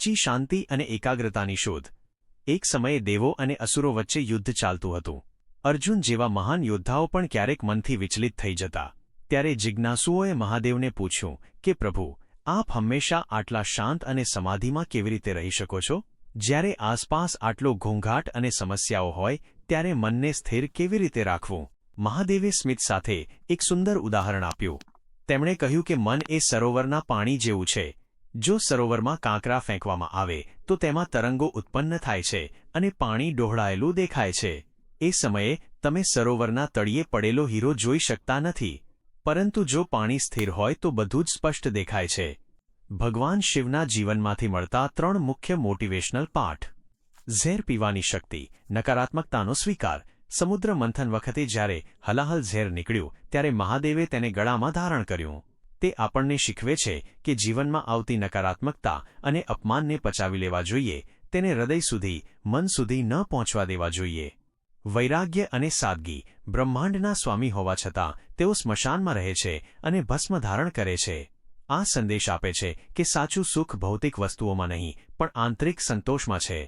ચી શાંતિ અને એકાગ્રતાની શોધ. એક સમયે દેવો અને અસુરો વચ્ચે યુદ્ધ ચાલતું હતું. અર્જુન જેવા મહાન યોદ્ધાઓ પણ ક્યારેક મનથી વિચલિત થઈ જતા. ત્યારે જિજ્ઞાસુઓએ મહાદેવને પૂછ્યું કે પ્રભુ, આપ હંમેશા આટલા શાંત અને સમાધિમાં કેવી રીતે રહી શકો છો? જ્યારે આસપાસ આટલો ઘોંઘાટ અને સમસ્યાઓ હોય ત્યારે મનને સ્થિર કેવી રીતે રાખવું? મહાદેવે સ્મિત સાથે એક સુંદર ઉદાહરણ આપ્યું. તેમણે કહ્યું કે મન એ સરોવરના પાણી જેવું છે. જો સરોવરમાં કાંકરા ફેંકવામાં આવે તો તેમાં તરંગો ઉત્પન્ન થાય છે અને પાણી ડહોળાયેલું દેખાય છે. એ સમયે તમે સરોવરના તળિયે પડેલો હીરો જોઈ શકતા નથી, પરંતુ જો પાણી સ્થિર હોય તો બધું જ સ્પષ્ટ દેખાય છે. ભગવાન શિવના જીવનમાંથી મળતા 3 મુખ્ય મોટિવેશનલ પાઠ. ઝેર પીવાની શક્તિ, નકારાત્મકતાનો સ્વીકાર. સમુદ્ર મંથન વખતે જ્યારે હલાહલ ઝેર નીકળ્યું ત્યારે મહાદેવે તેને ગળામાં ધારણ કર્યું. તે આપણને શીખવે છે કે જીવનમાં આવતી નકારાત્મકતા અને અપમાનને પચાવી લેવા જોઈએ, તેને હૃદય સુધી, મન સુધી ન પહોંચવા દેવા જોઈએ. વૈરાગ્ય અને સાદગી. બ્રહ્માંડના સ્વામી હોવા છતાં તેઓ સ્મશાનમાં રહે છે અને ભસ્મ ધારણ કરે છે. આ સંદેશ આપે છે કે સાચું સુખ ભૌતિક વસ્તુઓમાં નહીં પણ આંતરિક સંતોષમાં છે.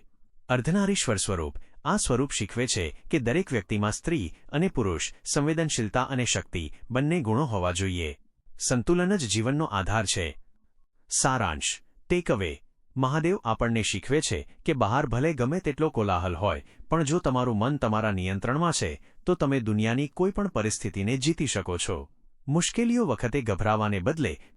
અર્ધનારીશ્વર સ્વરૂપ. આ સ્વરૂપ શીખવે છે કે દરેક વ્યક્તિમાં સ્ત્રી અને પુરુષ, સંવેદનશીલતા અને શક્તિ બંને ગુણો હોવા જોઈએ. સંતુલન જ જીવનનો આધાર છે. સારાંશ. ટેક અવે. મહાદેવ આપણને શીખવે છે કે બહાર ભલે ગમે તેટલો કોલાહલ હોય, પણ જો તમારું મન તમારા નિયંત્રણમાં છે તો તમે દુનિયાની કોઈ પણ પરિસ્થિતિને જીતી શકો છો. મુશ્કેલીઓ વખતે ગભરાવાને બદલે